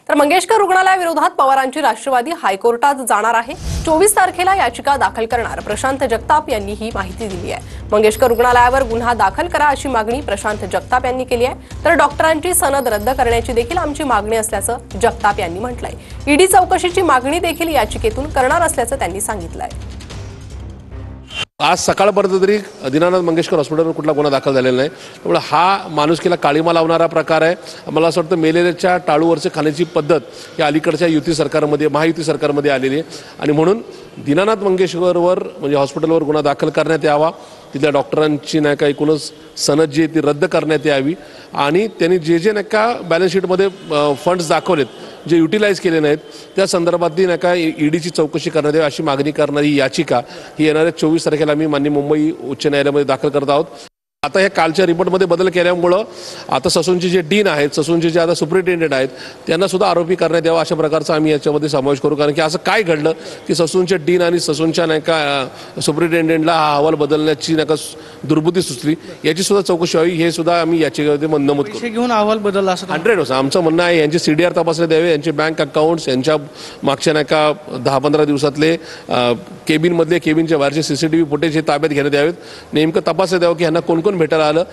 तर मंगेशकर रुग्णालयाविरोधात पवारांची राष्ट्रवादी हायकोर्टात जाणार आहे। 24 तारखेला याचिका दाखल करणार प्रशांत जगताप यांनी ही माहिती दिली आहे। मंगेशकर रुग्णालयावर गुन्हा दाखल करा अशी मागणी प्रशांत जगताप यांनी केली आहे। तर डॉक्टरांची सनद रद्द करण्याची देखील आमची मागणी असल्याचं जगताप यांनी म्हटलंय। ईडी चौकशीची मागणी देखील याचिकेतून करणार असल्याचं त्यांनी सांगितलंय। आज सकाळपर्यंत तरी दीनानाथ मंगेशकर हॉस्पिटलवर कुठला गुन्हा दाखल झालेला नाही। त्यामुळे हा माणुसकीला काळीमा लावणारा प्रकार आहे। मला असं वाटतं मेलेल्याच्या टाळूवरचे खाण्याची पद्धत ही अलीकडच्या युती सरकारमध्ये महायुती सरकारमध्ये आलेली आहे आणि म्हणून दीनानाथ मंगेशकरवर म्हणजे हॉस्पिटलवर गुन्हा दाखल करण्यात यावा। तिथल्या डॉक्टरांची नाही का एकूणच सनद जी ती रद्द करण्यात यावी आणि त्यांनी जे नाही का बॅलन्स शीटमध्ये फंड्स दाखवलेत जे युटिलाइज केले नाहीत त्या संदर्भातली नाही का ईडीची चौकशी करण्यात यावी अशी मागणी करणारी याचिका ही येणाऱ्या 24 तारखेला आम्ही माननीय मुंबई उच्च न्यायालयामध्ये दाखल करत आहोत। आता ह्या कालच्या रिपोर्टमध्ये बदल केल्यामुळं आता ससूनचे जे डीन आहेत ससूनचे जे आता सुप्रिटेंडेंट आहेत त्यांना सुद्धा आरोपी करण्यात यावा अशा प्रकारचा आम्ही याच्यामध्ये समावेश करू। कारण की असं काय घडलं की ससूनचे डीन आणि ससूनच्या नाही का सुप्रिटेंडेंटला हा अहवाल बदलण्याची नाही का दुर्बुद्धी सुचली याची सुद्धा चौकशी व्हावी हे सुद्धा आम्ही याचिकेमध्ये नमूद करू। घेऊन अहवाल बदलला असं 100% आमचं म्हणणं आहे यांचे CDR तपासले द्यावे, यांचे बँक अकाउंट्स यांच्या मागच्या नाही का 10-15 दिवसातले केबिनमधले केबिनच्या बाहेरचे CCTV फुटेज हे ताब्यात घेण्यात यावेत। नेमकं तपासले द्यावं की यांना कोण कोण भेटायला आलं।